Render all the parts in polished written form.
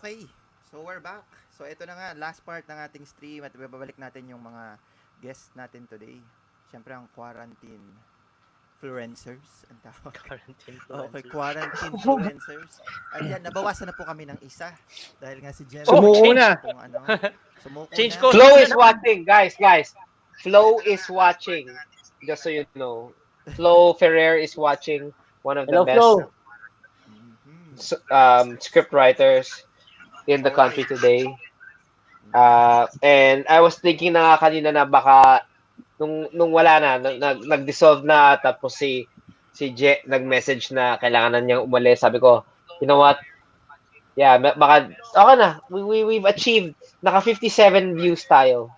Okay, so we're back. So ito na nga, last part ng ating stream at babalik natin yung mga guests natin today. Siyempre ang quarantine influencers ang tawag. Quarantine Okay, influencers. quarantine influencers. Ayan, nabawasan na po kami ng isa dahil nga si Jem. Sumuko na. Sumuko Change na. code. Flo is watching, guys. Flo is watching. Just so you know. Flo Ferrer is watching. One of the Hello, best Flo. script writers in the country today. And I was thinking na nga kanina na baka nung wala na, nag-dissolve na, tapos si Je nag-message na kailangan na niyang umalis. Sabi ko, you know what? Yeah, baka okay na. We've achieved. Naka 57 views tayo.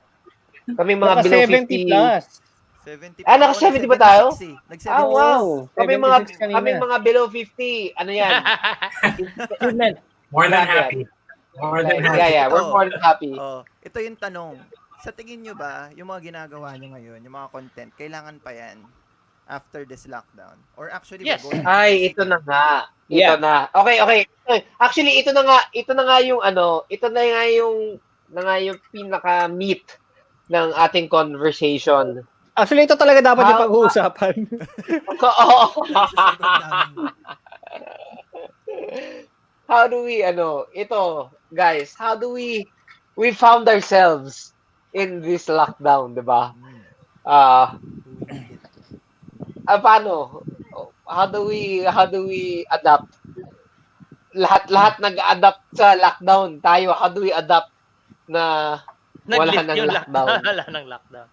Kami mga Naka below 70 50. plus. 70 naka 70 ba tayo? Nag-76 Wow. Kami 76 kanina. mga below 50. Ano yan? Achievement. More than happy. More than happy. Yeah, we're more than happy. Oh, ito yung tanong. Sa tingin nyo ba, yung mga ginagawa nyo ngayon, yung mga content, kailangan pa yan after this lockdown? Or actually, Yes. we're going Ay, ito na nga. Ito Yeah. na. Okay. Actually, ito na nga yung ito na nga yung pinaka-meat ng ating conversation. Actually, ito talaga dapat yung pag-uusapan. How do we, ito, guys, how do we found ourselves in this lockdown, di ba? Paano? How do we adapt? Lahat nag-adapt sa lockdown. Tayo, how do we adapt na wala Nag-lift nang yung lockdown? Wala nang lockdown.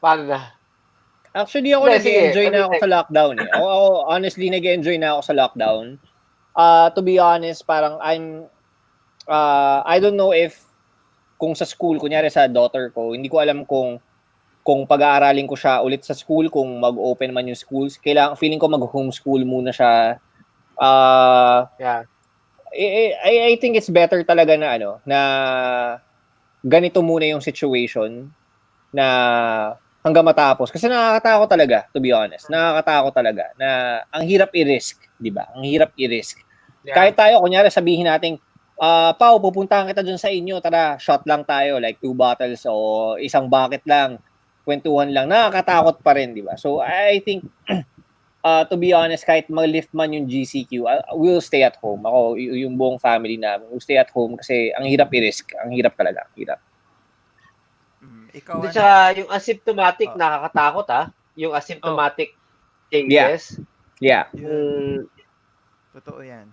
Paano na? Actually, ako Sige, nag-enjoy na ako sige. sa lockdown eh. Ako honestly, nag-enjoy na ako sa lockdown. To be honest, parang I don't know if kung sa school, kunyari sa daughter ko, hindi ko alam kung pag-aaralin ko siya ulit sa school, kung mag-open man yung schools. Feeling ko mag-homeschool muna siya. Yeah. I think it's better talaga na na ganito muna yung situation na hanggang matapos. Kasi nakakatakot talaga, to be honest. Nakakatakot talaga na ang hirap i-risk, di ba? Ang hirap i-risk. Yeah. Kahit tayo, kunyari sabihin natin, Pao, pupuntahan kita dun sa inyo, tara, shot lang tayo, like 2 bottles o isang bucket lang, kwentuhan lang, nakakatakot pa rin, di ba? So, I think, to be honest, kahit mag-lift man yung GCQ, we'll stay at home. Ako, yung buong family namin, we'll stay at home kasi ang hirap i-risk. Ang hirap talaga, ang hirap. Ikaw, Doon sa yung asymptomatic, nakakatakot yung asymptomatic cases. Yeah. Totoo yan.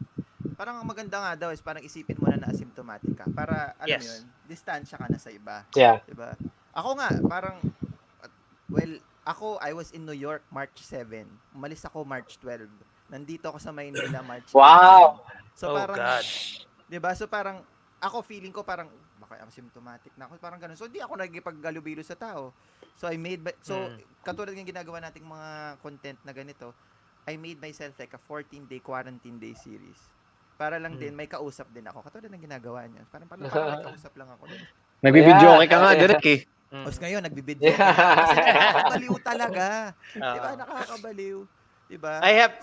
Parang ang maganda nga daw is parang isipin mo na asymptomatic ka. Para, alam mo yun, distansya ka na sa iba. Yeah. Diba? Ako nga, parang, I was in New York March 7. Umalis ako March 12. Nandito ako sa Maynila March 8. Wow! So parang, God. diba? So parang, ako feeling ko parang, baka asymptomatic na ako. Parang ganun. So di ako nagipaggalubilo sa tao. So katulad ng ginagawa nating mga content na ganito, I made myself like a 14-day quarantine day series. Para lang din, may kausap din ako. Katulad ng ginagawa niya. Parang may kausap lang ako. Yeah. Nagbibidyo ka nga, direct eh. Tapos ngayon, nagbibideo. Kasi nakakabaliw talaga. Diba? Nakakabaliw. Diba? I have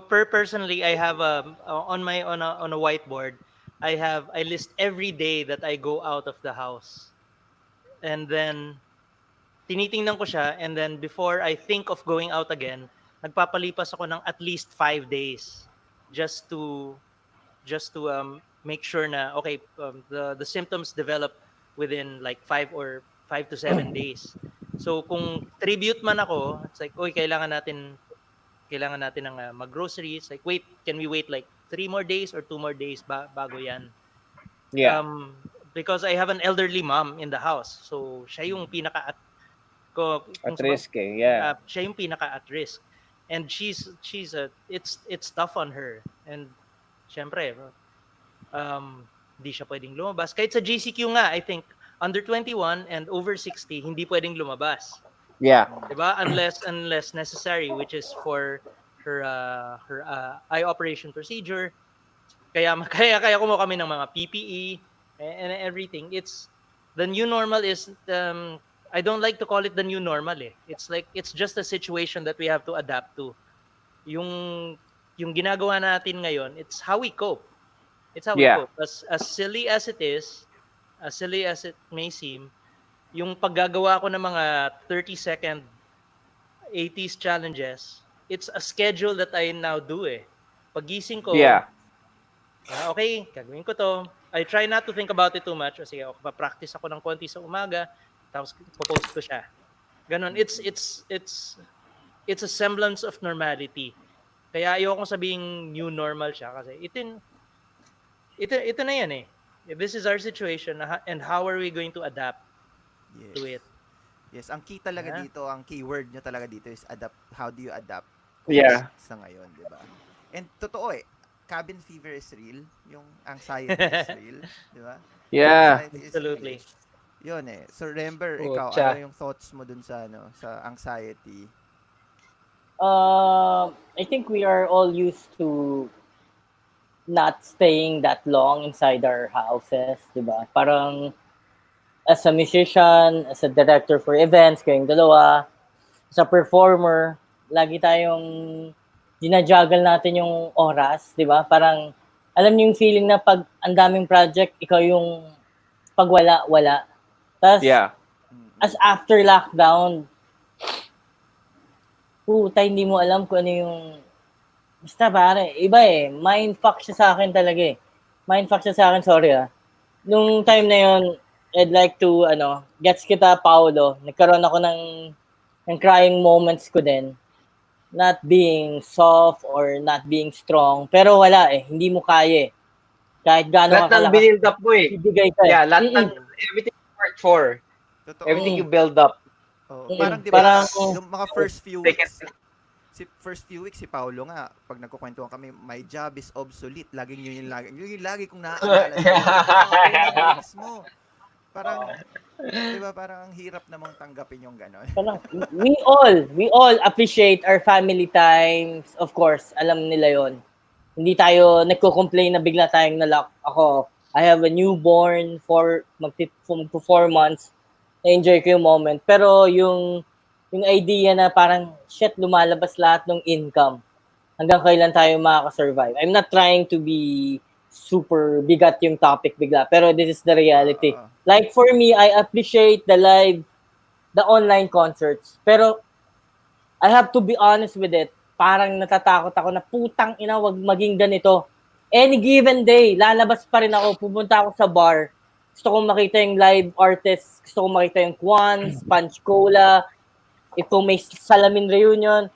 personally, I have on a whiteboard, I list every day that I go out of the house. And then tinitingnan ko siya, and then before I think of going out again, nagpapalipas ako ng at least 5 days just to make sure na okay, the symptoms develop within like 5 to 7 days. So kung tribute man ako, it's like, oy, kailangan natin ng mag-groceries. Like, wait, can we wait like 3 more days or 2 more days bago yan? Yeah. Because I have an elderly mom in the house. So siya yung pinaka At risk eh, yeah. Siya yung pinaka at risk. And it's tough on her. And syempre, hindi siya pwedeng lumabas. Kahit sa GCQ nga, I think under 21 and over 60, hindi pwedeng lumabas. Yeah. Diba? Unless necessary, which is for her eye operation procedure. Kaya kumuha kami ng mga PPE and everything. It's the new normal is I don't like to call it the new normal eh. It's like it's just a situation that we have to adapt to. Yung yung ginagawa natin ngayon, it's how we cope. It's how we Yeah. cope. As silly as it is, as silly as it may seem, yung paggagawa ko ng mga 30-second 80s challenges, it's a schedule that I now do eh. Pagising ko, Yeah. okay, gagawin ko to. I try not to think about it too much. O sige, pa-practice ako ng konti sa umaga, tapos post ko siya. Ganon. It's a semblance of normality. Kaya ayoko sabing new normal siya kasi ito na yan eh. This is our situation and how are we going to adapt to it? Yes, ang key talaga Yeah. dito, ang keyword nyo talaga dito is adapt. How do you adapt? Yeah. Sa ngayon, di ba? And totoo eh, cabin fever is real. Yung anxiety is real. Di ba? Yeah. Anxiety is Absolutely. real. Yun eh. So remember, Oh, ikaw, tsa. ano yung thoughts mo dun sa, sa anxiety? I think we are all used to not staying that long inside our houses, di ba? Parang as a musician, as a director for events, kayong dalawa, as a performer, lagi tayong ginajuggle natin yung oras, di ba? Parang alam niyo yung feeling na pag ang daming project, ikaw yung pag wala. Tapos, Yeah. as after lockdown, puta, hindi mo alam kung ano yung basta pare, iba eh. Mindfuck siya sa akin talaga eh. Mindfuck siya sa akin, sorry ah. Nung time na yun, I'd like to, gets kita, Paolo. Nagkaroon ako ng crying moments ko din. Not being soft or not being strong. Pero wala eh. Hindi mo kaya eh. Kahit gaano Lahat ka ng kalakas, build up mo eh. bibigay ka eh. Yeah, lahat ng everything you worked for. Totoo. Everything you build up. Oh, Mm, parang di ba, parang- yung mga first few Take weeks, si Paolo nga, pag nagkukwentuhan kami, my job is obsolete. Yun yung lagi kong naaalala sa mismo. Parang, di ba, parang ang hirap namang tanggapin yung gano'n. Parang, we all appreciate our family times. Of course, alam nila yon. Hindi tayo nagko-complain na bigla tayong nalock. Ako, I have a newborn for 4 months. Na-enjoy ko yung moment. Pero yung idea na parang, shit, lumalabas lahat ng income. Hanggang kailan tayo makaka-survive. I'm not trying to be super bigat yung topic bigla. Pero this is the reality. Like for me, I appreciate the online concerts. Pero I have to be honest with it. Parang natatakot ako na putang ina, wag maging ganito. Any given day, lalabas pa rin ako. Pupunta ako sa bar. Gusto kong makita yung live artists. Gusto kong makita yung Kwans, Punch Cola. If kung may Salamin Reunion,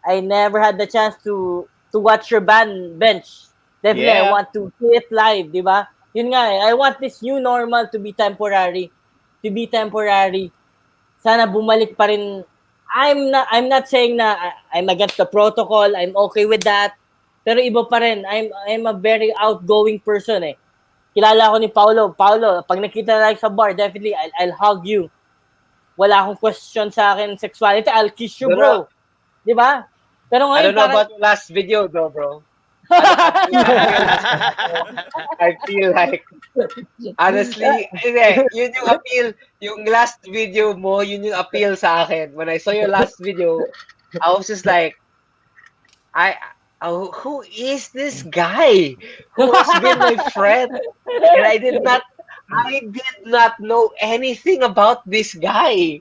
I never had the chance to watch your band bench. Definitely, I Yeah. want to see it live, di ba? Yun nga eh, I want this new normal to be temporary. Sana bumalik pa rin. I'm not saying na I'm against the protocol. I'm okay with that. Pero iba pa rin. I'm a very outgoing person eh. Kilala ko ni Paolo. Paolo, pag nakita tayo sa bar, definitely I'll hug you. Wala akong question sa akin sexuality. I'll kiss you, bro. Di ba? Pero I ngayon don't know parang about your last video though, bro. I feel like, honestly, yun yung appeal. Yung last video mo, yun yung appeal sa akin. When I saw your last video, I was just like, who is this guy who has been my friend? And I did not know anything about this guy.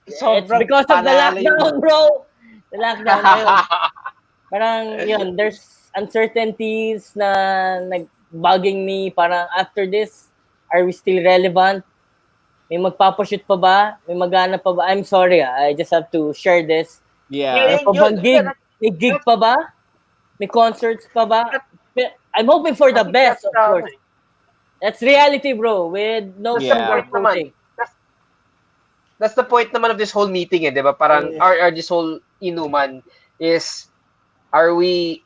it's Sobrang because of the panalo lockdown, yun. bro. The lockdown ngayon. Parang yun, there's uncertainties na nag-bugging me. Parang after this, are we still relevant? May magpapashoot pa ba? May magana pa ba? I'm sorry, I just have to share this. Yeah. May pa bang gig? May gig pa ba? May concerts pa ba? I'm hoping for the best, of course. That's reality, bro, with no Yeah. sugarcoating. That's the point naman of this whole meeting, eh, di ba? Parang, our this whole inuman is, are we,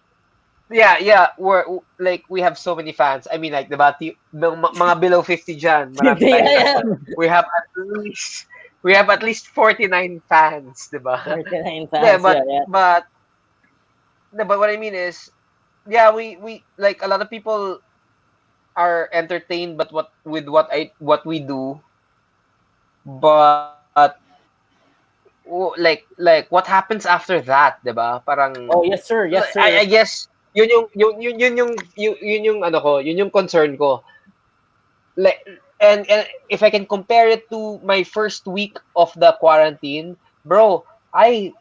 we're, like, we have so many fans. I mean, like, di ba, mga below 50 dyan, marami tayo. Yeah. We have at least 49 fans, di ba? 49 Yeah, fans, but what I mean is, yeah, we like, a lot of people are entertained but what we do, but like what happens after that, diba? Parang Oh, yes, sir. Yes, sir. I guess yun yung ano ko, yun yung concern ko. Like, and if I can compare it to my first week of the quarantine, bro, I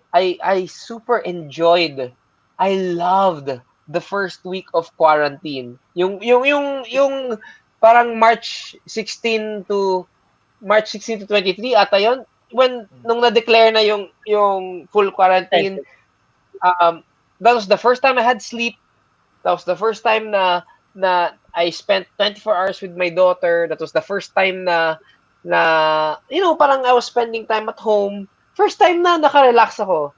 super enjoyed. I loved the first week of quarantine. Yung parang March 16 to 23 ata yon, when nung na-declare na yung full quarantine. That was the first time I had sleep. That was the first time na I spent 24 hours with my daughter. That was the first time na parang I was spending time at home. First time na naka-relax ako.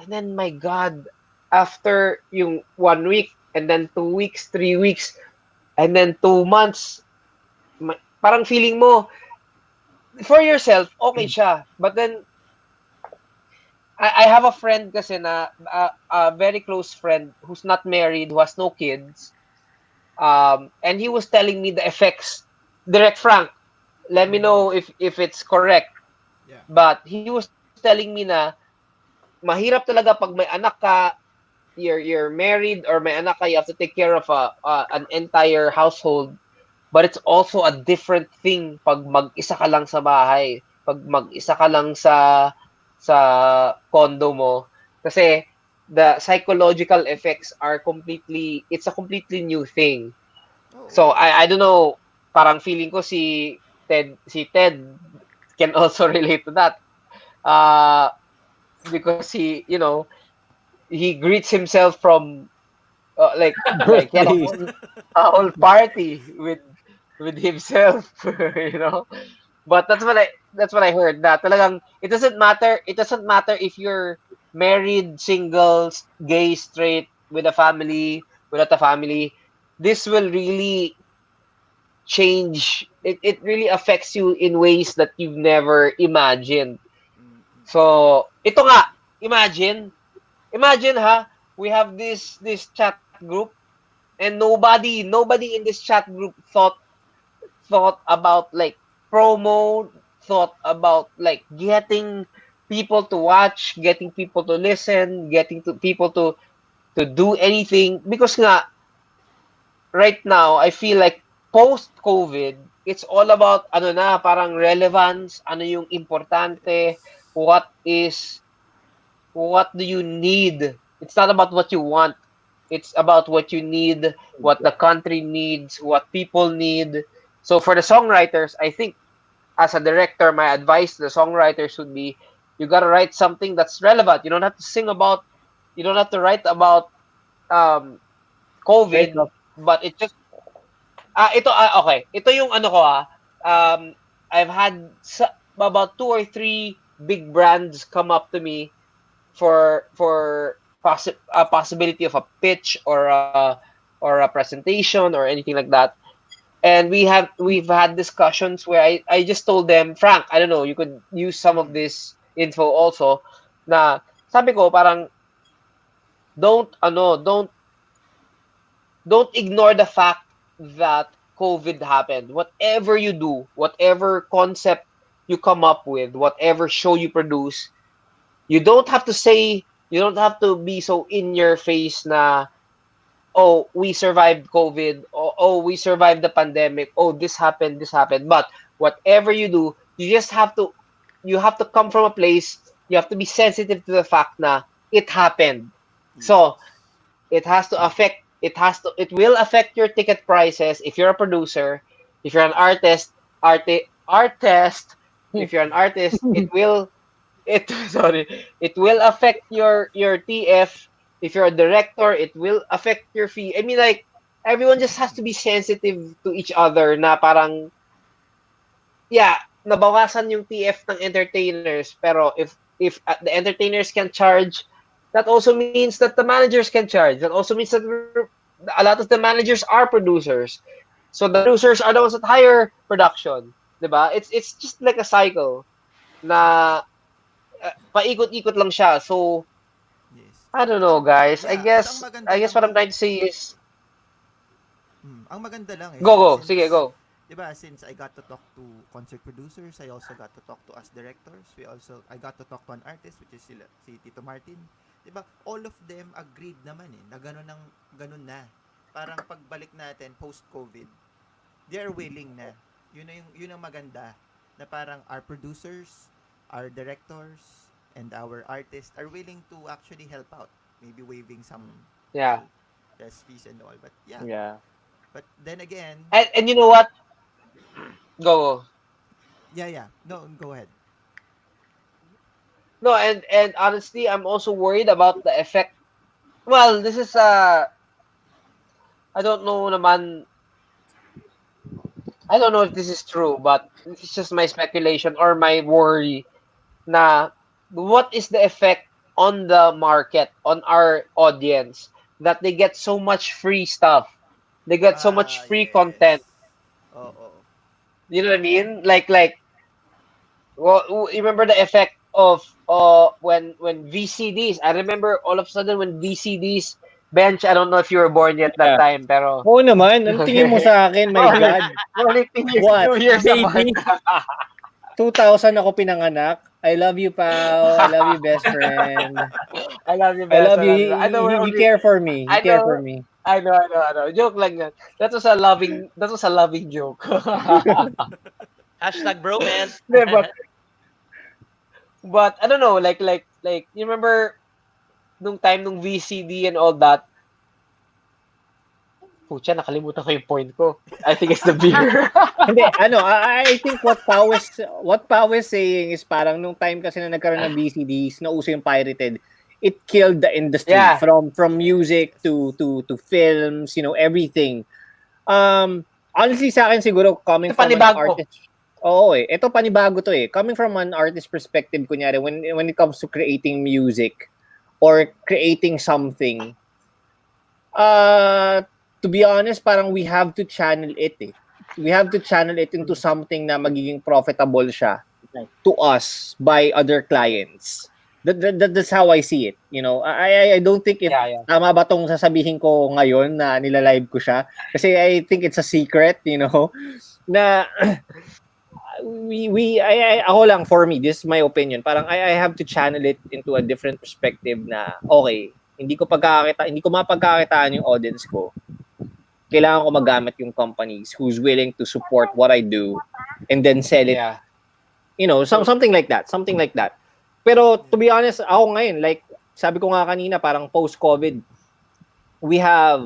And then, my God, after yung 1 week, and then 2 weeks, 3 weeks, and then 2 months, parang feeling mo, for yourself, okay siya. But then, I have a friend kasi na, a very close friend who's not married, who has no kids. And he was telling me the effects. Direct Frank, let me know if it's correct. Yeah. But he was telling me na mahirap talaga pag may anak ka, you're married or may anak ka, you have to take care of an entire household. But it's also a different thing pag mag-isa ka lang sa bahay, pag mag-isa ka lang sa condo mo, kasi the psychological effects are it's a completely new thing. So I don't know, parang feeling ko si Ted can also relate to that. Because he greets himself from like he had a whole party with himself, you know. But that's what I heard, that talagang it doesn't matter if you're married, single, gay, straight, with a family, without a family. This will really change. It really affects you in ways that you've never imagined. So, ito nga, imagine ha, we have this chat group, and nobody in this chat group thought about like promo, thought about like getting people to watch, getting people to listen, getting people to do anything, because nga right now I feel like post COVID, it's all about ano na, parang relevance, ano yung importante, what do you need. It's not about what you want. It's about what you need, what the country needs, what people need. So for the songwriters, I think as a director, my advice to the songwriters would be, you gotta write something that's relevant. You don't have to write about COVID, but it just okay. Ito yung ano ko I've had about 2 or 3 big brands come up to me for a possibility of a pitch or a presentation or anything like that. And we've had discussions where I just told them, Frank, I don't know, you could use some of this info also, na sabi ko parang don't ignore the fact that COVID happened. Whatever you do, whatever concept you come up with, whatever show you produce, you don't have to be so in your face na, oh, we survived COVID, oh, we survived the pandemic, oh, this happened. But whatever you do, you have to come from a place, you have to be sensitive to the fact na it happened. So it will affect your ticket prices if you're a producer. If you're an artist, if you're an artist, it will affect your TF. If you're a director, it will affect your fee. I mean, like, everyone just has to be sensitive to each other, na parang, yeah, nabawasan yung TF ng entertainers, pero if the entertainers can charge, that also means that the managers can charge. That also means that a lot of the managers are producers. So the producers are the ones that hire production, diba? It's just like a cycle na paikot-ikot lang siya. So Yes. I don't know, guys. Yeah, I guess at ang maganda what I'm lang, trying to say is ang maganda lang go. since, Sige, go. diba, since I got to talk to concert producers, I also got to talk to us directors. I got to talk to an artist, which is si Tito Martin. 'di ba? All of them agreed naman na ganun na. Parang pagbalik natin post-COVID, they are willing na. Yun ang maganda na parang our producers, our directors, and our artists are willing to actually help out. Maybe waiving some Yeah. test fees and all. But yeah. Yeah. But then again, And you know what? Go. yeah. No, go ahead. No, and honestly, I'm also worried about the effect. Well, this is I don't know naman. I don't know if this is true, but it's just my speculation or my worry na what is the effect on the market, on our audience, that they get so much free stuff. They get so much free content. Yes. Oo. You know what I mean? Well, you remember the effect of when VCDs. I remember all of a sudden when VCDs bench. I don't know if you were born yet that Yeah. time, pero Oo naman. Ano tingin mo sa akin? My Only- God. only 2 years, What? 2 years Baby. apart. 2000 ako pinanganak. I love you, pal. I love you, best friend. I love you, I best. love you. I know we're You only, care for me. You I care know. for me. I know. Joke lang yan. That was a loving joke. Hashtag bromance. Hindi, but I don't know, like you remember nung time nung VCD and all that. Pucha, nakalimutan ko yung point ko. I think it's the beer. Hindi, I think what Pao is saying is parang nung time kasi na nagkaroon ng VCDs, nauso yung pirated, it killed the industry. Yeah. From music to films, everything. Honestly sa akin siguro coming Ito from an panibago. artist. Oo ito panibago to eh. Coming from an artist perspective kunyari when it comes to creating music or creating something, to be honest, parang we have to channel it eh. We have to channel it into something na magiging profitable siya to us by other clients. That's how I see it. I don't think if Yeah. tama ba tong sasabihin ko ngayon na nilalive ko siya. Kasi I think it's a secret, na ako lang, for me, this is my opinion. Parang I have to channel it into a different perspective na, okay, hindi ko mapagkakakitaan yung audience ko. Kailangan ko magamit yung companies who's willing to support what I do and then sell it. Yeah. Something like that. Pero to be honest, ako ngayon, like sabi ko nga kanina, parang post-COVID, we have,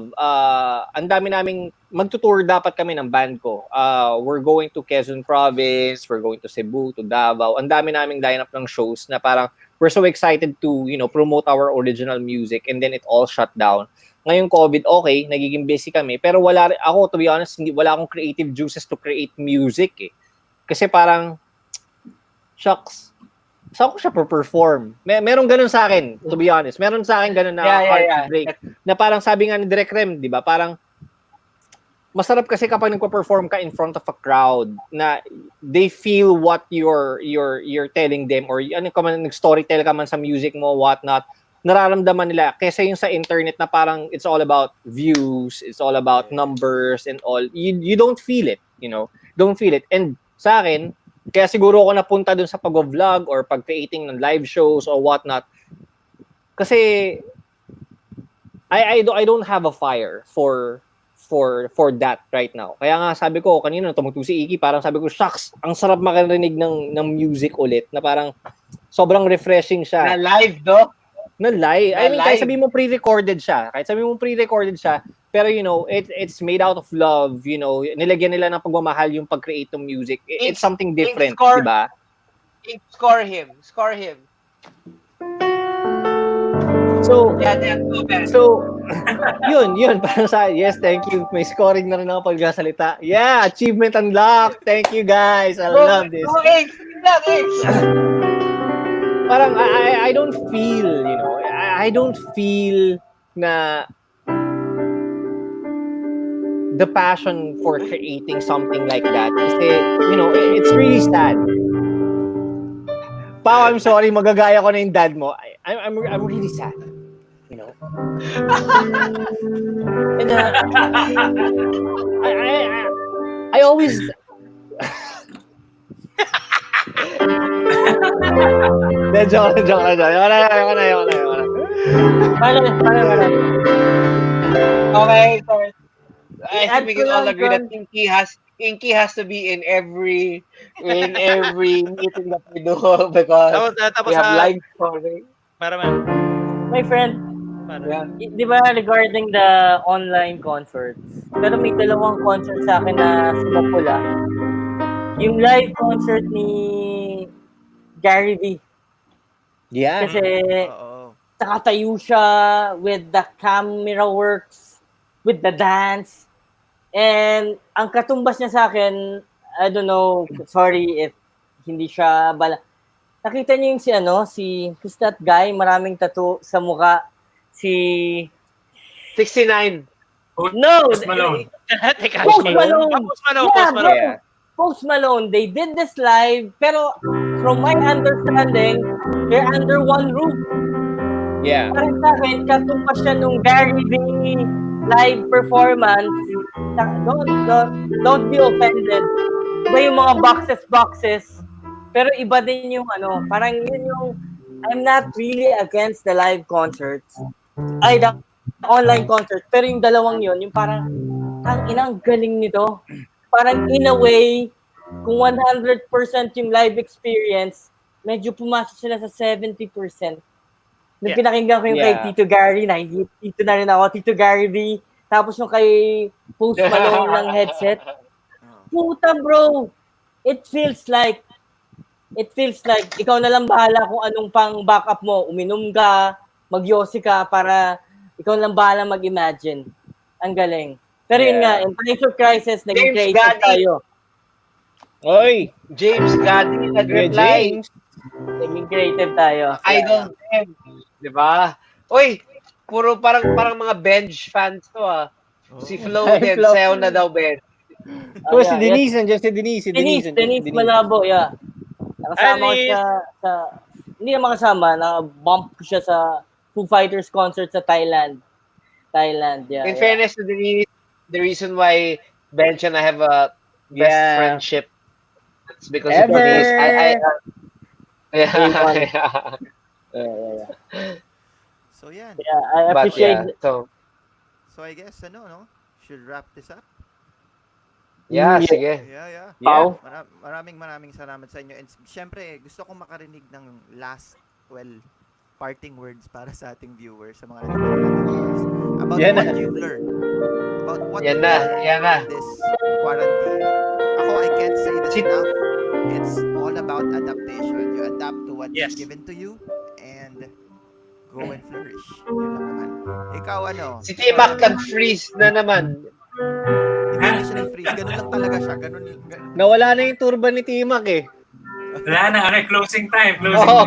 ang dami naming, magtutour dapat kami ng band ko. We're going to Quezon Province, we're going to Cebu, to Davao. Ang dami naming lineup ng shows na parang we're so excited to, promote our original music and then it all shut down. Ngayong COVID, okay, nagiging busy kami. Pero ako, to be honest, wala akong creative juices to create music eh. Kasi parang, shucks, saan ko siya perform? Merong ganun sa akin, to be honest. Meron sa akin ganun na heartbreak. Na parang sabi nga ni Direk Rem, di ba? Parang, masarap kasi kapag nagpa-perform ka in front of a crowd na they feel what you're telling them or nag-storytell ka man sa music mo, whatnot, nararamdaman nila kaysa yung sa internet na parang it's all about views, it's all about numbers and all. You don't feel it, don't feel it. And sa akin, kaya siguro ako napunta dun sa pag-vlog or pag-creating ng live shows or whatnot. Kasi I don't have a fire for that right now. Kaya nga sabi ko kanina tumugtog si Iki, parang sabi ko, shucks, ang sarap makarinig ng music ulit na parang sobrang refreshing siya. Na live, do? Na live. I mean, live. kahit sabihin mo pre-recorded siya, pero it's made out of love, nilagyan nila ng pagmamahal yung pag-create ng music. It's something different, di ba? Score him. So, Yeah, yun, parang yes, thank you. May scoring na rin ako pagkasalita. Yeah, achievement unlocked. Thank you guys. I love this. Thanks. Parang I don't feel, I don't feel na the passion for creating something like that. Kasi, it's really sad. Pao, I'm sorry, magagaya ko na yung dad mo. I'm really sad. And I always joke na. Paano? Okay, sorry. I I-add think we ko can all lang, agree that John. Inky has to be in every meeting that we do because Tapos we have live scoring. para man. My friend, Paano? Yeah. di ba regarding the online concerts, pero may dalawang concert sa akin na sumapula. Yung live concert ni Gary V. Yan. Kasi Oo. nakatayo siya with the camera works, with the dance. And ang katumbas niya sa akin, I don't know, sorry if hindi siya bala. Nakita niyo yung who's that guy, maraming tattoo sa mukha? Si 69. No, Post Malone. Teka. Post Malone. Post Malone, Yeah, Post bro. Malone. Yeah. Post Malone. They did this live, pero from my understanding, they're under one roof. Yeah. Parang sa akin, katumbas siya nung Gary V live performance. Don't be offended. Iba yung mga boxes. Pero iba din yung parang yun yung, I'm not really against the live concerts. Ay, the online concerts. Pero yung dalawang yun, yung parang, ang inang galing nito. Parang in a way, kung 100% yung live experience, medyo pumasok sila sa 70%. Nung Yeah. pinakinggan ko yung kay Yeah. Tito Gary, Tito na rin ako, Tito Gary V. Tapos yung kay Post Malone ng headset. Puta bro, it feels like ikaw na lang bahala kung anong pang backup mo. Uminom ka, magyosi ka para ikaw na lang bahala mag-imagine. Ang galing. Pero yun nga, in times of crisis, naging James creative Gadi. tayo. Oy, James Gadi Kuya nag-reply. James. Naging creative tayo. Idol them. Di ba? Uy, puro parang mga bench fans to ah. Si Flo Hi, din, Flo. sayaw na daw bench. So, si Denise, nandiyan si Denise. Denise Malabo, yeah. Nakasama ko siya sa, hindi na makasama, na-bump ko siya sa Foo Fighters concert sa Thailand, yeah. In fairness to Denise, the reason why Bench and I have a best Yeah. friendship, it's because Ever. of Denise. Yeah. Yeah. So yan. Yeah, I But appreciate yeah, so So I guess no? Should wrap this up. yeah, Yeah. sige. Yeah. Pao. Maraming salamat sa inyo. And syempre, gusto kong makarinig ng parting words para sa ating viewers, sa mga viewers, about Yan what na. you've learned. About what Yan you've na, learned yan na. in this quarantine. Ako, I can't say this enough. It's all about adaptation. You adapt to what's Yes. given to you and go and flourish. Yun lang naman. Ikaw, Si T-Mac nag-freeze na naman. Hindi siya nag-freeze. Ganun lang talaga siya. Ganun. Nawala na yung turban ni Timac eh. Wala na, closing time. Oo.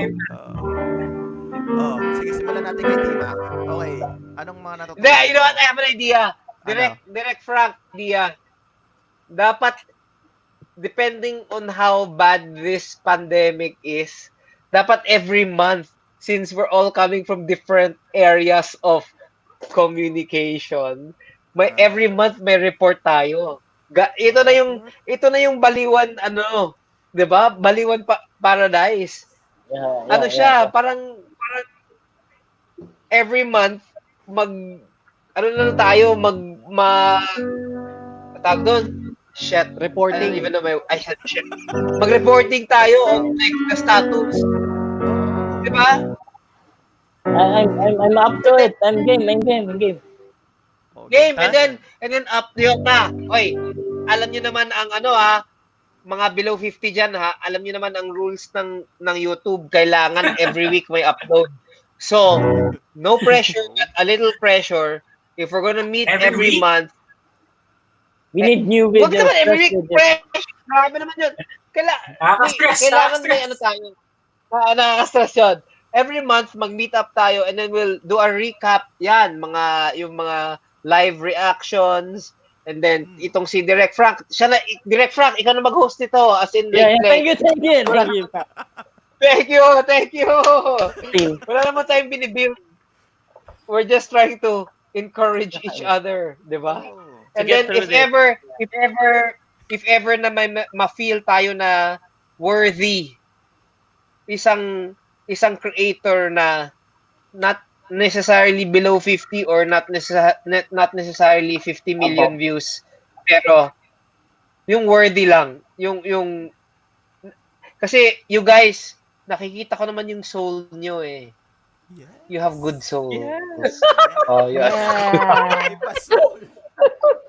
Sige, simulan natin kay T-Mac. Okay. Anong mga natutunan? Hindi, you know what? I have an idea. Direct Frank idea. Dapat, depending on how bad this pandemic is, dapat every month, since we're all coming from different areas of communication, every month may report tayo. Ito na yung Baliwan 'di ba? Baliwan Paradise. Yeah, Siya, yeah. parang every month tawag doon. Shit. I don't Reporting. even know shit. Mag-reporting tayo on like the status. 'Di ba? I'm up to it. I'm game. Game, and then up to yun na. Oy, alam niyo naman ang mga below 50 dyan alam niyo naman ang rules ng YouTube, kailangan every week may upload. So, no pressure, but a little pressure. If we're gonna meet every week? month, We need new wag videos. naman every week, fresh videos. pressure. Grabe naman yun. Kailangan may tayo. Nakaka-stress yun. Every month, mag-meet up tayo and then we'll do a recap. Yan, yung mga live reactions. And then, itong si Direct Frank. Direct Frank, ikaw na mag-host nito. As in, Yeah, thank you. Thank you. Wala naman tayong binibuild. We're just trying to encourage each other, di ba? And then if ever na may ma-feel tayo na worthy isang creator na not necessarily below 50 or not necessarily 50 million views. Pero yung worthy lang, yung kasi you guys, nakikita ko naman yung soul nyo eh. Yes. You have good souls. Yes. Oh, yeah. May pa-soul.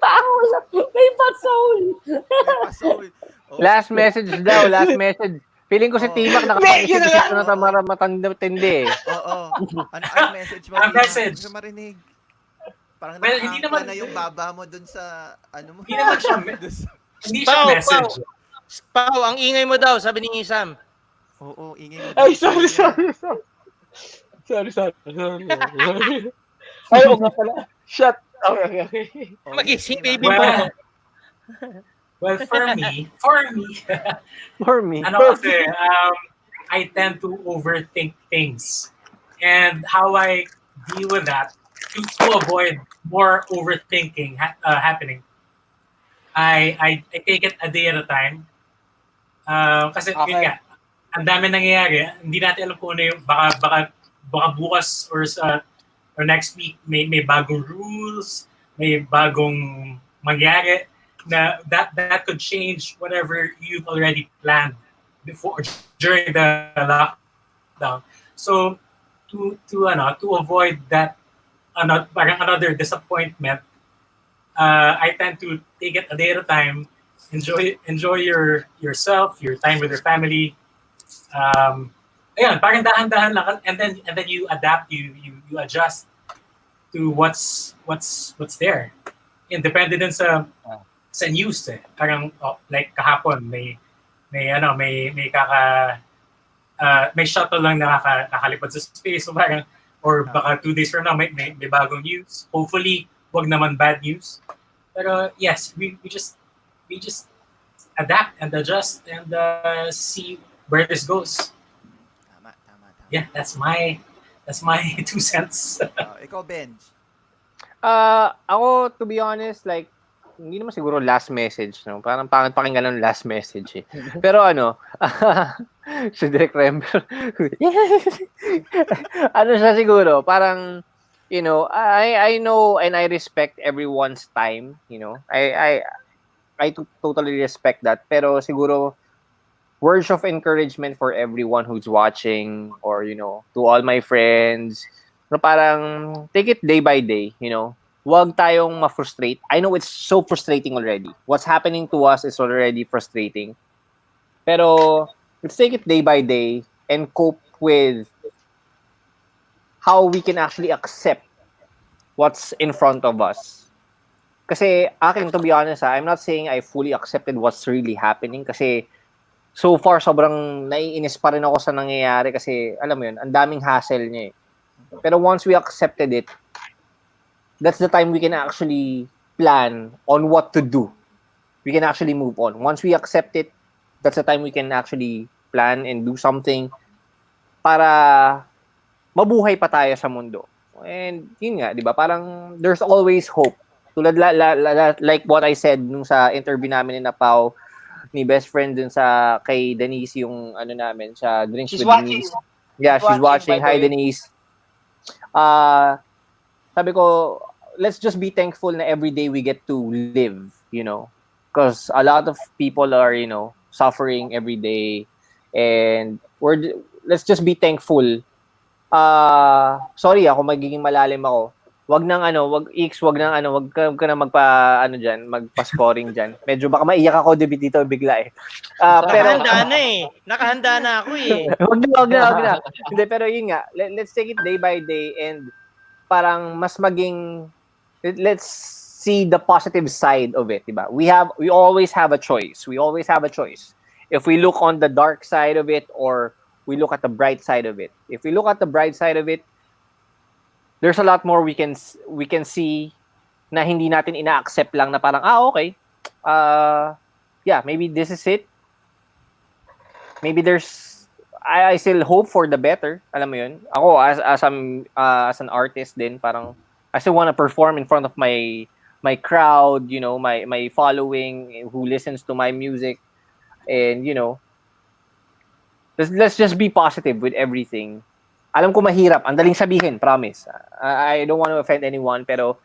Tao lang. May pa-soul. May pa-soul. Oh, Last message daw, last message. Feeling ko si Oh. Timac Hindi, yun nakapag-isip-isip na na matindi eh. Oo. Ano message mo? Ang Tina? message. Gusto marinig. Parang Well, hindi nakakangkla naman- na yung baba mo dun sa, ano mo. Hindi naman siya, Dun sa- hindi siya Pao, message. Pao, ang ingay mo daw, sabi ni Sam. Oo, ingay mo. Ay, dun sa- sorry. Ay, oo nga pala. Shut. Okay. Oh, Magising Tina. baby mo. Well, for me, For me. ano kasi, I tend to overthink things. And how I deal with that, to avoid more overthinking happening, I take it a day at a time. Kasi yun Okay. nga, ang dami nangyayari, hindi natin alam kung ano yung, baka bukas or next week, may bagong rules, may bagong mangyari, na that could change whatever you've already planned before during the lockdown. So to avoid that parang another disappointment, I tend to take it a day at a time, enjoy yourself, your time with your family. Ayun, parang dahan-dahan lang, and then you adapt, you adjust to what's there. And depende din sa news eh. Parang like kahapon may shuttle lang na kakalipad sa space, so parang, or baka 2 days from now may bagong news. Hopefully wag naman bad news. Pero yes, we just adapt and adjust and see where this goes. Tama. Yeah, that's my 2 cents. Ikaw, Benj. Ako, to be honest, like, hindi naman siguro last message, no? Parang pangit pakinggan ng last message eh. Pero si Direk Rember, ano siya siguro, parang, I know and I respect everyone's time, I totally respect that. Pero siguro, words of encouragement for everyone who's watching, or, to all my friends, parang, take it day by day, Huwag tayong ma-frustrate. I know it's so frustrating already. What's happening to us is already frustrating. Pero let's take it day by day and cope with how we can actually accept what's in front of us. Kasi akin, to be honest, I'm not saying I fully accepted what's really happening kasi so far sobrang naiinis pa rin ako sa nangyayari kasi alam mo yun, ang daming hassle niya eh. Pero once we accepted it, that's the time we can actually plan on what to do. We can actually move on. Once we accept it, that's the time we can actually plan and do something para mabuhay pa tayo sa mundo. And yun nga, di ba? Parang there's always hope. Tulad like what I said nung sa interview namin ni Pao, ni best friend dun sa kay Denise, yung namin, sa Drinks She's with watching. Denise. Yeah, she's watching. by the Hi, way. Denise. Sabi ko, let's just be thankful na every day we get to live, because a lot of people are, suffering every day, and let's just be thankful. Sorry ako, magiging malalim ako. Wag nang wag ka na magpa-scoring diyan. Medyo baka maiyak ako dito bigla eh. Pero Nakahanda na ako eh. wag na. Hindi, pero yun nga, let's take it day by day and parang mas maging, let's see the positive side of it, diba? We always have a choice. If we look on the dark side of it or we look at the bright side of it. If we look at the bright side of it, there's a lot more we can see na hindi natin ina-accept lang na parang okay. Yeah, maybe this is it. Maybe I still hope for the better. Alam mo yun? Ako as an artist din, parang I still want to perform in front of my crowd, my following who listens to my music, and let's just be positive with everything. Alam ko mahirap, ang daling sabihin, promise. I don't want to offend anyone, pero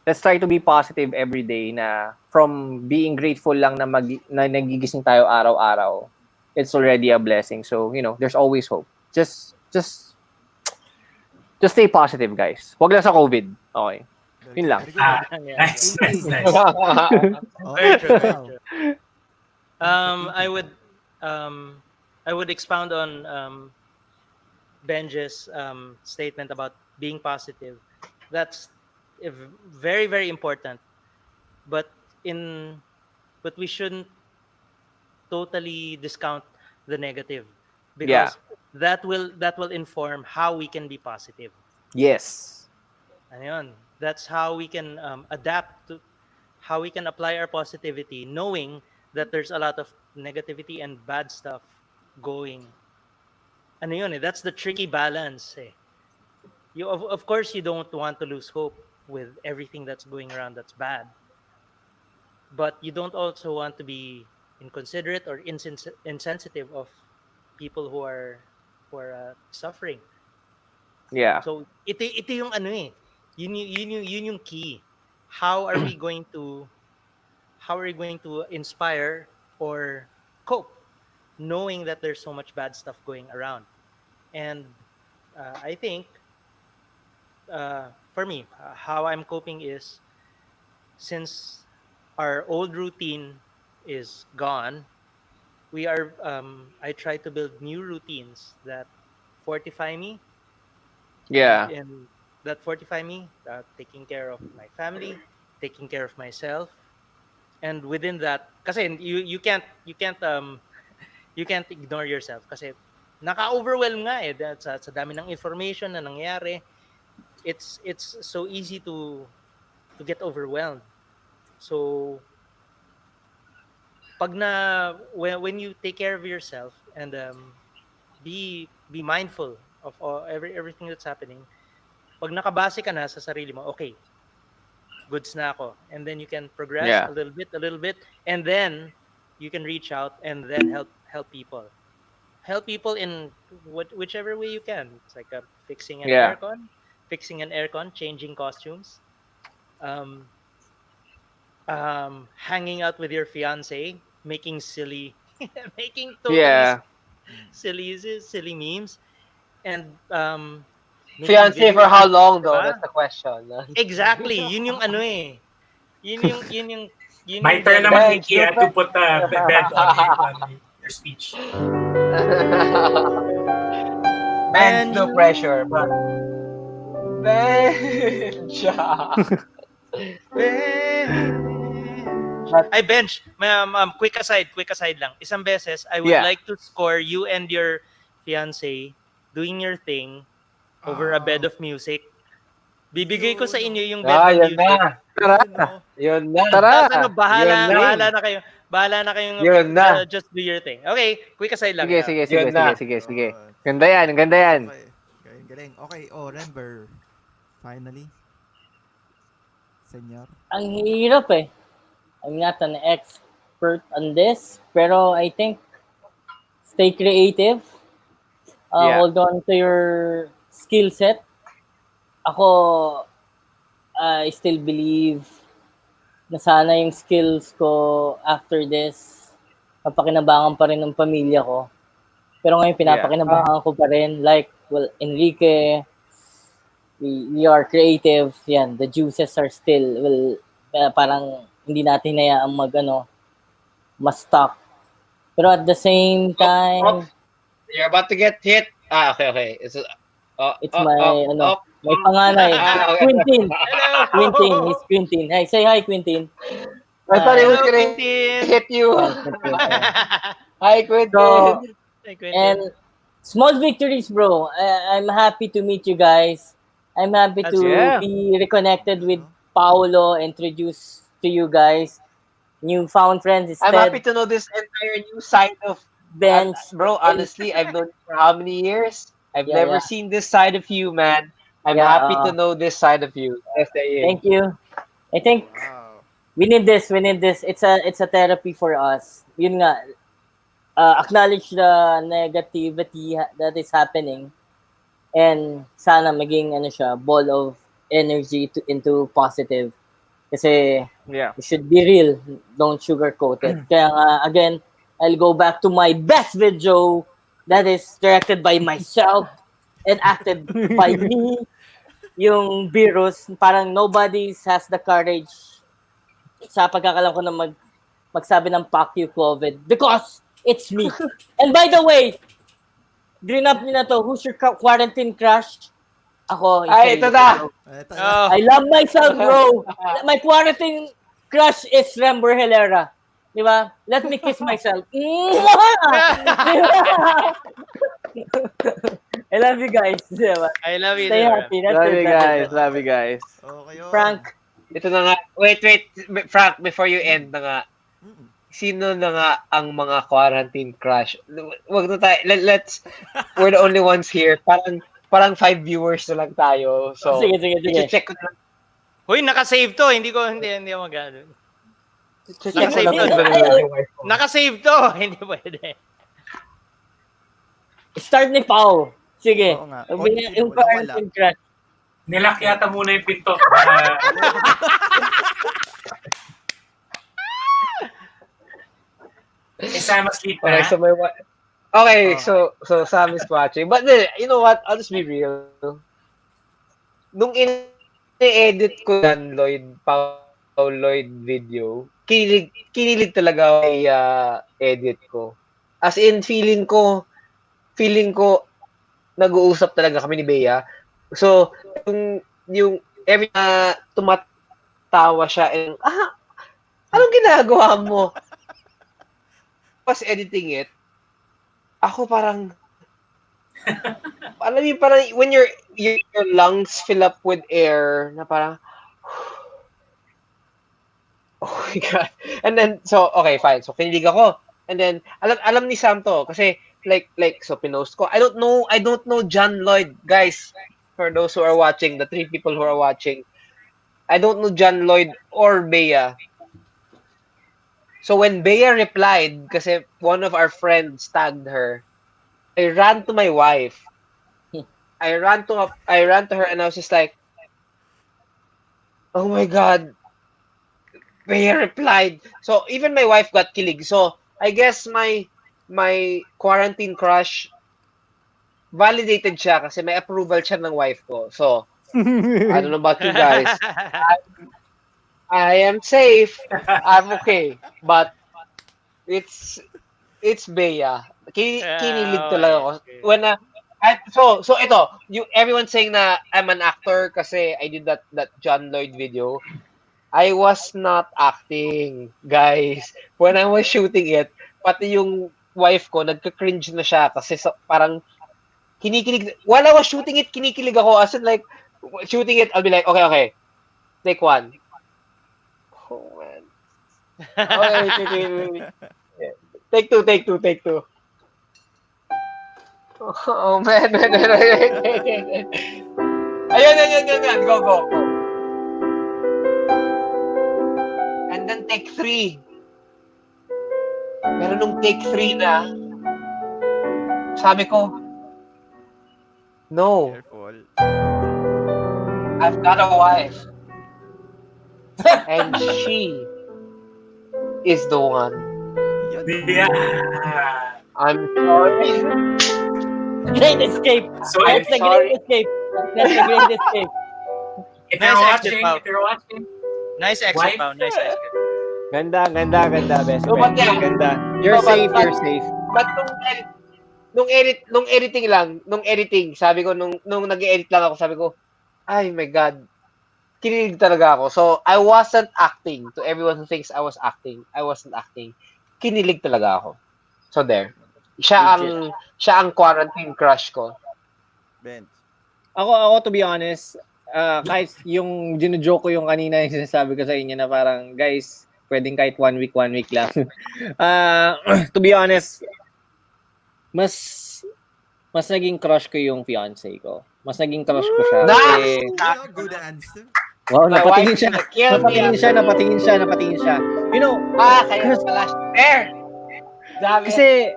let's try to be positive every day na from being grateful lang na, na nagigising tayo araw-araw. It's already a blessing. So, there's always hope. Just stay positive, guys. Huwag lang sa COVID. Okay. Yun lang. Nice, nice, nice. Very true, very Wow. true. I would expound on Benji's statement about being positive. That's very, very important. But we shouldn't totally discount the negative, because that will inform how we can be positive. Yes. Ayun. That's how we can adapt to how we can apply our positivity, knowing that there's a lot of negativity and bad stuff going. Ano yun, that's the tricky balance. You of course you don't want to lose hope with everything that's going around that's bad, but you don't also want to be inconsiderate or insensitive of people who are suffering. Yeah. So ito yung ano yun yung key. How are we going to inspire or cope, knowing that there's so much bad stuff going around? And I think for me, how I'm coping is, since our old routine is gone, I try to build new routines that fortify me. Yeah. And that fortify me, taking care of my family, taking care of myself, and within that, kasi you can't ignore yourself, kasi naka-overwhelm nga sa dami ng information na nangyayari. It's so easy to get overwhelmed. So when you take care of yourself and be mindful of everything that's happening, pag nakabase ka na sa sarili mo, okay, goods na ako, and then you can progress a little bit, and then you can reach out and then help people in whichever way you can. It's like fixing an aircon, changing costumes, hanging out with your fiance, making totally silly memes, and making Fiance for videos, how long though? diba? That's the question. Exactly. Yun yung ano My turn naman, Nikki, to put a bed on your speech. Bench, no pressure, but bench. Ay, Bench, quick aside lang. Isang beses, I would like to score you and your fiancé doing your thing over a bed of music. Bibigay ko sa inyo yung bed ng yun music. Yun na. Tara. Tapos bahala na kayo. Bahala na kayong Yun na. just do your thing. Okay, quick aside lang. Sige. Yun na. Sige. Ganda yan. Okay. Galing. Okay, Rember. Finally. Senyor. Ang hirap I'm not an expert on this, pero I think stay creative. Hold on to your skill set. Ako, I still believe na sana yung skills ko after this, mapakinabangan pa rin ng pamilya ko. Pero ngayon, pinapakinabangan ko pa rin. Like, well, Enrique, we are creative. Yan, the juices are still, parang hindi natin hayaang mas-stuck. Pero at the same time, you're about to get hit. Okay. It's may panganay. Okay. Quintin. He's Quintin. Hey, say hi, Quintin. I thought he was gonna hit you. Hi, Quintin. And small victories, bro. I'm happy to meet you guys. I'm happy to be reconnected with Paolo, introduced to you guys. Newfound friends instead. I'm happy to know this entire new side of Bench. Bro, honestly, I've known you for how many years? I've never seen this side of you, man. I'm happy to know this side of you. Thank you. I think we need this. It's a therapy for us. Yun nga, acknowledge the negativity that is happening, And sana maging ano siya, ball of energy into positive. Kasi Yeah. you should be real, don't sugarcoat it. Kaya nga, again, I'll go back to my best video that is directed by myself and acted by me. Yung virus, parang nobody has the courage sa pagkakalam ko na magsabi ng fuck you COVID because it's me. And by the way, green up niyo na to, who's your quarantine crush? Ako, yung Ay, ito sarili ko, na. bro. Ito Oh, I love myself, bro. My quarantine crush is Rember Hilera. Di ba? Let me kiss myself. I love you guys. Di ba? I love you. Stay too, happy. That's Love it. you That's guys. it. Love you guys. Okay yun. Frank, Ito na nga. Wait. Frank, before you end na nga. Mm. Sino na nga ang mga quarantine crush? Wag na tayo. We're the only ones here. Parang 5 viewers na lang tayo. So, sige. i-check ko na lang. Hoy, naka-save to. Hindi ako magano. I-check ko Naka-save lang to. kung ano yung wife ko. Naka-save to. Hindi pwede. start ni Pao. Sige. Oo nga. Yung quarantine crush. Nilak yata muna yung pinto. Sam asleep na. Okay, so my wife. Okay, so Sam is watching. But then, you know what? I'll just be real. Nung in-edit ko yan, Paul Lloyd video, kinilig talaga ako kay edit ko. As in, feeling ko, nag-uusap talaga kami ni Bea. So, yung every tumatawa siya, and, anong ginagawa mo? Was editing it, ako parang, alam mo, parang when your lungs fill up with air, na parang, oh my God. And then, so, okay, fine. So, kinilig ako. And then, alam ni Sam to, kasi, like, so, pinost ko. I don't know John Lloyd, guys, for those who are watching, the 3 people who are watching, I don't know John Lloyd or Bea. So when Bea replied, kasi one of our friends tagged her, I ran to my wife. I ran to her and I was just like, oh my God, Bea replied. So even my wife got kilig. So I guess my quarantine crush validated siya kasi may approval siya ng wife ko. So I don't know about you guys. I am safe. I'm okay. But it's Bea. Kinilig talaga ako. When so ito, everyone saying na I'm an actor kasi I did that John Lloyd video. I was not acting, guys. When I was shooting it, pati yung wife ko nagka-cringe na siya kasi parang kinikilig. While I was shooting it, kinikilig ako. As in like shooting it, I'll be like, okay. Take 1. Oh, man. Okay. Take two. Oh, man. Ayun. Go. And then take 3. Pero nung take 3 na, sabi ko, no, Careful. I've got a wife. And she is the one. Yeah. I'm sorry. Great escape. So That's a great escape. if Nice you're watching, Nice exit, Wife? Pao. Nice exit. Ganda, best No, but friend. yeah. Ganda. You're No, but- safe, but- you're safe. But nung editing, sabi ko, nung nag-edit lang ako, sabi ko, ay my God, kinilig talaga ako. So, I wasn't acting. To everyone who thinks I was acting, I wasn't acting. Kinilig talaga ako. So, there. Siya ang quarantine crush ko. Ben. Ako to be honest, kahit yung gino-joke ko yung kanina yung sinasabi ko sa inyo na parang, guys, pwedeng kahit 1 week lang. To be honest, mas naging crush ko yung fiancé ko. Mas naging crush ko siya. Kasi, Good answer. wow, My napatingin wife siya. is kill me. Napatingin siya. You know, Kaya pala siya. There! Dami. kasi,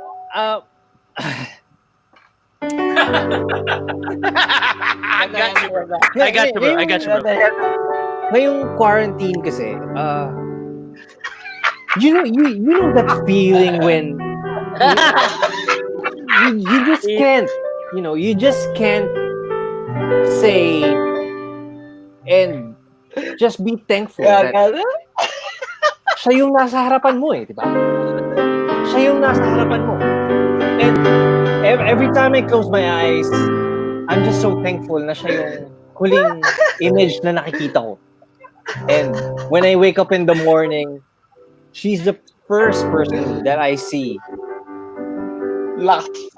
I got you, bro. I got you, bro. I got you, bro. Ngayong quarantine kasi, you know that feeling when you just can't, you just can't say and just be thankful that siya yung nasa harapan mo di ba? Siya yung nasa harapan mo. And every time I close my eyes, I'm just so thankful na siya yung huling image na nakikita ko. And when I wake up in the morning, she's the first person that I see.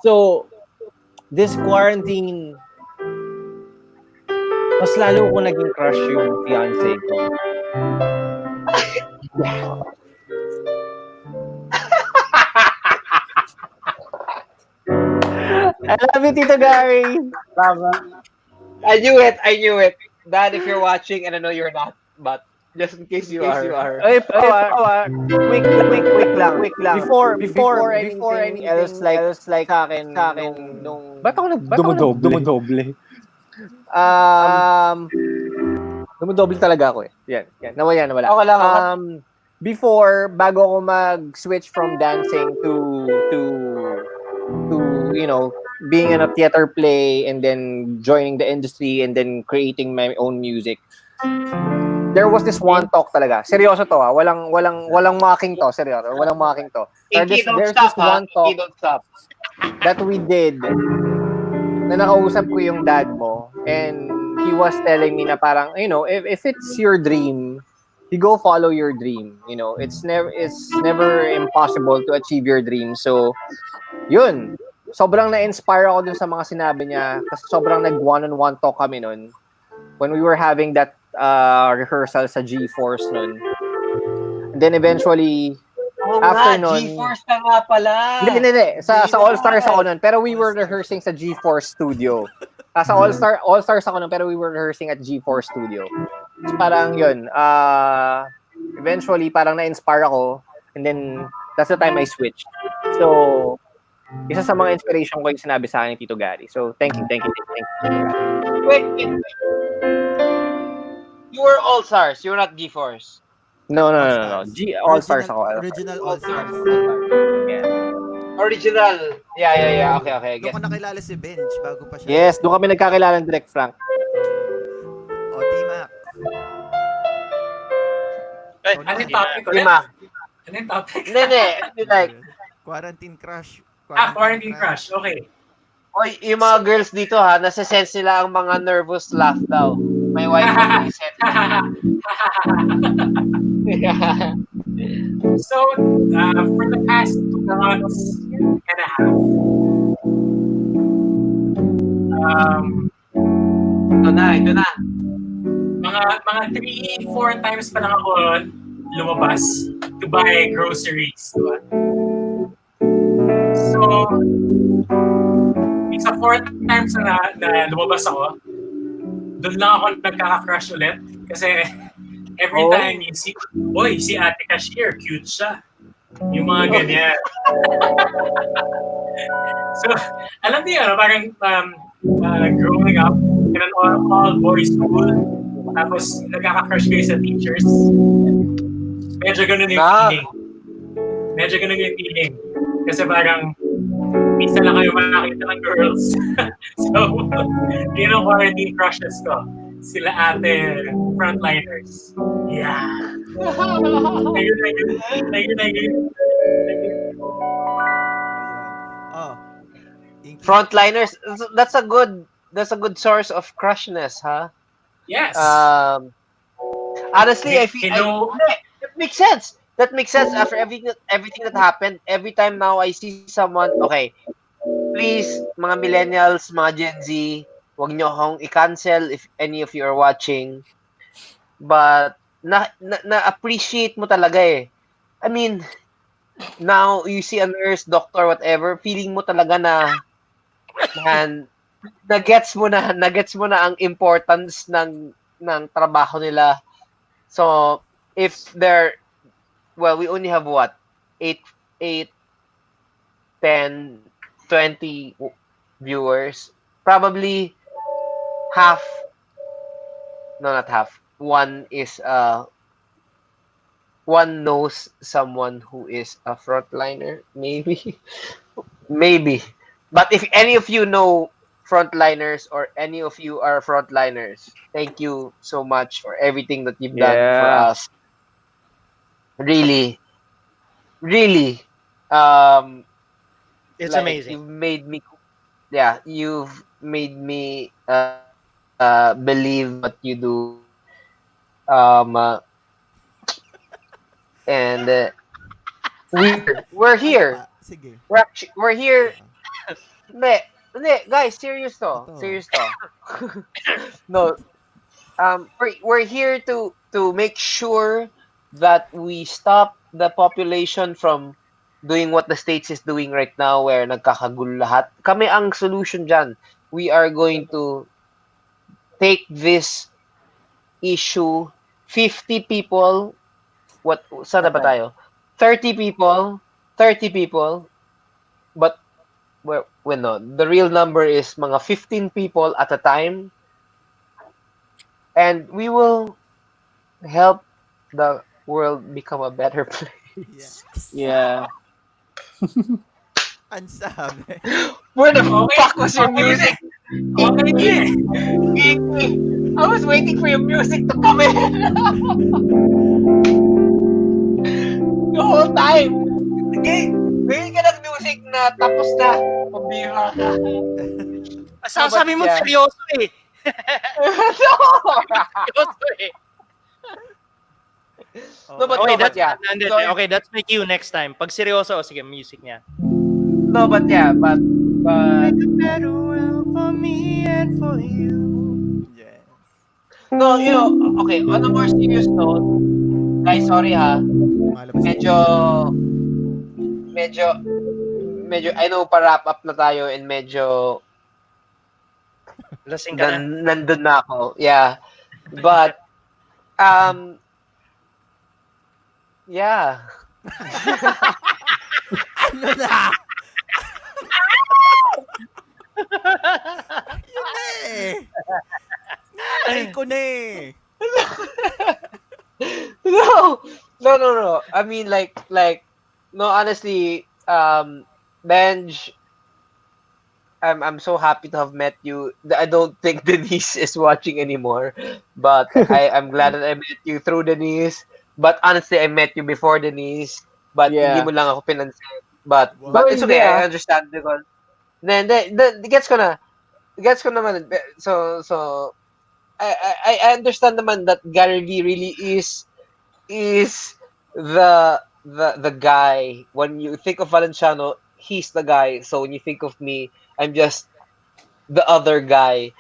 So, this quarantine, mas lalo ko naging crush yung fiancé ko. I love you, Tito Gary. I knew it. Dad, if you're watching, and I know you're not, but just in case you are. Ay, quick lang. Before anything else like sa akin nung ba't ako nagdumodoble? Dumodoble talaga ako eh. Yan. Nawala. Okay lang. Before, bago ako mag-switch from dancing to being in a theater play and then joining the industry and then creating my own music, there was this one talk talaga. Seryoso to walang mocking to. Seryoso, walang mocking to. There's this one talk that we did na nakausap ko yung dad mo and he was telling me na parang, if it's your dream, you go follow your dream. It's never impossible to achieve your dream. So, yun. Sobrang na-inspire ako dun sa mga sinabi niya kasi sobrang nag-one-on-one talk kami nun when we were having that rehearsal sa G-Force nun. And then eventually, after nun... G-Force na nga pala! Hindi. Sa All-Stars ako nun. Pero we were rehearsing sa G-Force studio. Sa All-Stars ako nun, pero we were rehearsing at G-Force studio. So, parang yun. Eventually, parang na-inspire ako. And then, that's the time I switched. So, isa sa mga inspiration ko yung sinabi sa akin ni Tito Gary. So, thank you. Wait. You were All-Stars. You were not G-Force. No. All-Stars ako. Original All-Stars. Yeah. Original. Yeah. Okay. Doon ko nakilala si Benj bago pa siya. Yes, doon kami nagkakilala ng Direct Frank. O, T-Mac. Ano yung topic ko? Lima. Ano yung topic? Hindi. Like, Quarantine crush. Quarantine crush. Okay. Oy, yung mga girls dito ha, nasa-sense nila ang mga nervous laugh daw. My wife will reset. So, for the past 2 months and a half, ito na. Mga 3-4 times pa lang ako lumabas to buy groceries. Diba? So, sa 4th times na lumabas ako, doon lang ako nagkaka-crush ulit. Kasi every time you see, si ate cashier, cute siya. Yung mga ganyan. So, alam niyo, parang growing up in an all-boys school, tapos nagkaka-crush kayo sa teachers, medyo ganun yung feeling. Kasi parang minsan lang kayo makakita ng girls. So, yun ang quarantine crushes ko. Sila ate frontliners. Yeah. Ayun. Oh. Frontliners, that's a good source of crushness, huh? Yes. Honestly, I feel that makes sense. That makes sense after everything that happened. Every time now I see someone, okay, please, mga millennials, mga Gen Z, wag nyo akong i-cancel if any of you are watching. But, na-appreciate mo talaga eh. I mean, now you see a nurse, doctor, whatever, feeling mo talaga na na-gets mo na ang importance ng trabaho nila. So, if they're we only have 8, 10, 20 viewers. probably half, no, not half. One knows someone who is a frontliner, maybe. Maybe. But if any of you know frontliners or any of you are frontliners, thank you so much for everything that you've done for Yeah. us. Really, really. Um, It's like amazing. you've made me believe what you do. Um, uh, and we're Ano here. pa? Sige. We're here. Ah, Hindi, hindi, guys, serious to. ito. Serious to. No, we're here to make sure that we stop the population from doing what the states is doing right now where nagkakagulo lahat. Kami ang solution dyan. We are going to take this issue 50 people, sana ba tayo? 30 people, 30 people, but no, the real number is mga 15 people at a time, and we will help the world become a better place. Yes. Yeah. Ang sabi. Where the Okay. fuck was your music? Okay na eh. Kiki, I was waiting for your music to come in the whole time. Okay, bigyan ka ng music na tapos na. Pambira ka. Sasabi mo yeah. seryoso eh. No! Seryoso eh. No, but Okay, no, but that's yeah. So, okay, that's my cue next time. Pag seryoso, sige, music niya. no, but yeah, but Better well for me and for you. Yes. no, okay, on a more serious note, guys, sorry ha. Malabas Medyo, I know pa-wrap up na tayo and medyo Lasing ka na. nandun na ako. Yeah. But, yeah. Ano na? Yun na eh. Ay ko na eh. No. I mean, like, no, honestly, Benj, I'm so happy to have met you. I don't think Denise is watching anymore, but I'm glad that I met you through Denise. But honestly, I met you before Denise, but hindi Yeah. mo lang ako pinansin. But Wow. it's okay. I understand because then gets ko naman. So I understand naman that Gary V really is the guy. When you think of Valenciano, he's the guy. So when you think of me, I'm just the other guy.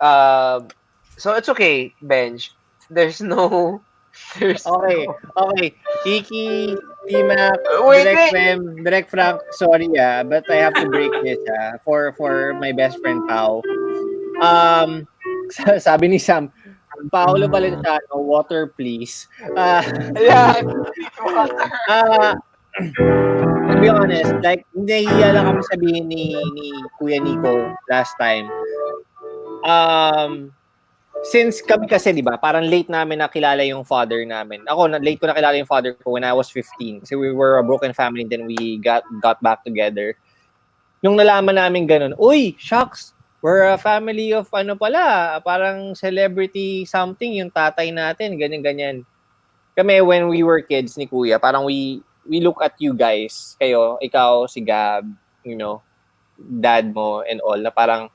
So it's okay, Benj. There's Okay. Kiki, T-Mac, Wait. Direct Frank, sorry but I have to break this for my best friend Pao. Sabi ni Sam, Paolo Valenciano, water please. Yeah. To be honest, like, nahihiya lang kami sabihin ni Kuya Nico last time. Since kami kasi, di ba, parang late namin nakilala yung father namin. Ako, late ko nakilala yung father ko when I was 15. Kasi we were a broken family and then we got back together. Nung nalaman namin ganun, uy, shucks, we're a family of parang celebrity something yung tatay natin, ganyan. Kami, when we were kids ni Kuya, parang we look at you guys, kayo, ikaw, si Gab, dad mo and all, na parang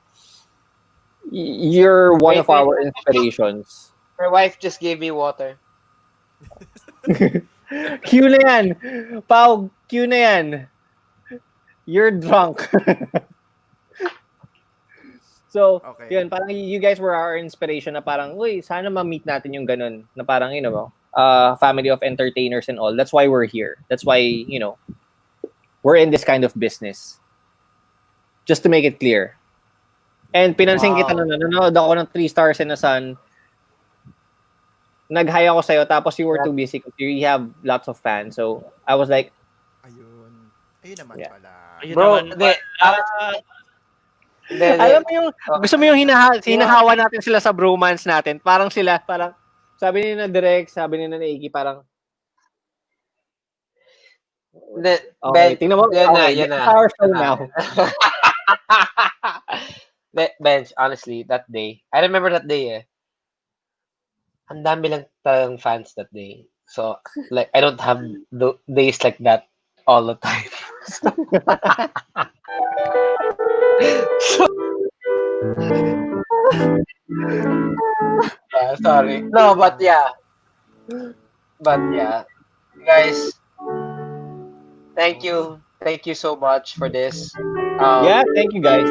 you're one of our inspirations. My wife just gave me water. Cue na yan. Pao, cue na yan. You're drunk. So, Okay. yun, parang you guys were our inspiration na parang, uy, sana ma-meet natin yung ganun. Na parang, family of entertainers and all. That's why we're here. That's why, we're in this kind of business. Just to make it clear. And pinansin kita na nanonood ako ng 3 Stars and a Sun. Nag-hi ako sa'yo tapos you were too busy because you have lots of fans. So, I was like, Ayun naman Yeah. pala. Ayun Bro, naman. Alam mo yung, gusto mo yung hinahawa natin sila sa bromance natin. Parang sabi ni na Direk, sabi ni na Iggy, parang, okay, tingnan mo, yan okay, na. our show now. Bench, honestly, that day, I remember that day ang dami lang talagang fans that day. So, like, I don't have days like that all the time. So, sorry. No, but yeah. Guys, thank you. Thank you so much for this. Yeah, thank you guys.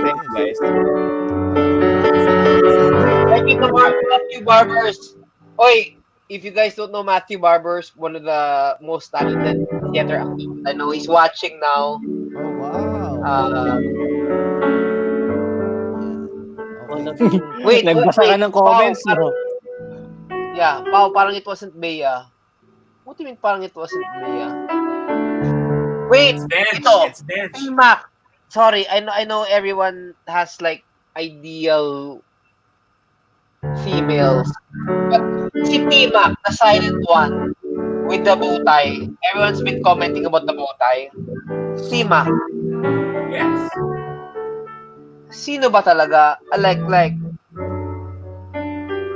Thank you to Matthew Barbers. Oy, if you guys don't know Matthew Barbers, one of the most talented theater actors I know, he's watching now. Oh, wow. Okay. Wait, Nagbasa ka ng comments, Pao, no? Yeah, Pao, parang it wasn't Bea. What do you mean parang it wasn't Bea? Wait, It's bench. T-Mac. Sorry, I know everyone has like ideal females. But si T-Mac, the silent one, with the bow tie. Everyone's been commenting about the bow tie. T-Mac, Yes. sino ba talaga? Like,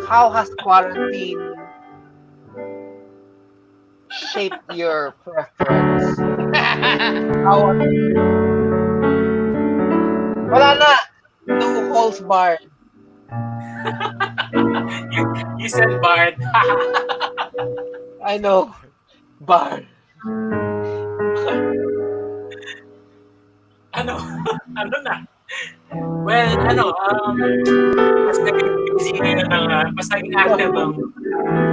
how has quarantine shaped your preference? Wala na. No holds barred. You said Bard. I know. Barred. Ano? Ano na? Well, mas naging busy ngayon mas naging active ang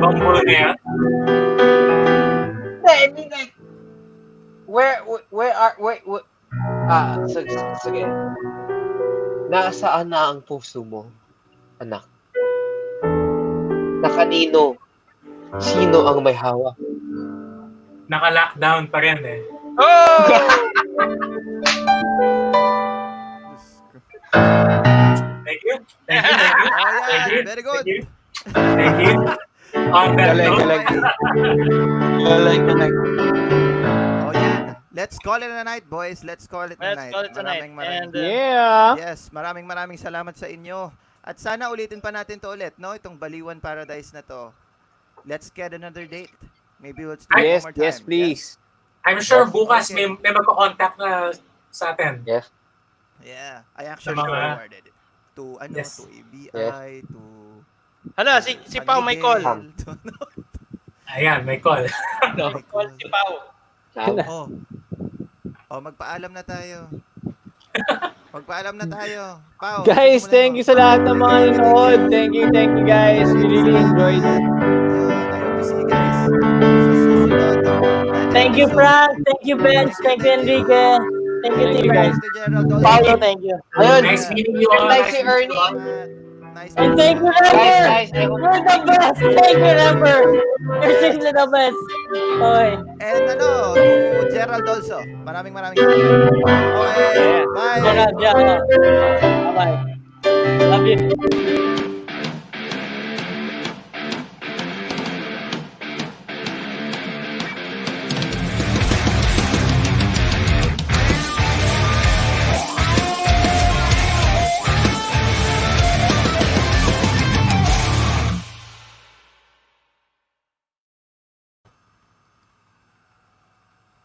Bumble ngayon. I mean, like, where sige. Nasaan na ang puso mo, anak? Na kanino? Sino ang may hawak? Naka-lockdown pa rin eh. Oh! Thank you. Oh, yeah. Thank you. Very good. Thank you. On that note. Galing. Oh, yan. Let's call it a night, boys. Let's call it a night. tonight. Maraming- And, Yeah. Yes, maraming salamat sa inyo. At sana ulitin pa natin to ulit, no? Itong Baliwan Paradise na to. Let's get another date. Maybe let's do it Yes, one more time. yes, please. I'm sure Yes. bukas Okay. may magko-contact na sa atin. Yes. Yeah, I actually Sa mga- forwarded it to Yes. to ABI, to Hala, si Pao may call. Ayan, may call. May call si Pao. Oh. Oh, magpaalam na tayo. Pao. Guys, thank you sa lahat ng mga nanood. Thank you guys. We really enjoyed it. I hope to see you guys sa susunod. Thank you, Frank. Thank you, Benz. Thank you, Enrique. Thank you, Thank you, Tim. guys. Mr. Gerald Dolce. Paulo, thank you. Ayun. Nice meeting you all. Nice si meeting you Ernie. all. Nice And thank you, Guys, Rember. I hope You're the best. Thank you, Rember. You're seriously the best. Okay. And to Gerald also. Maraming salamat. Okay, bye. Bye-bye. Love you.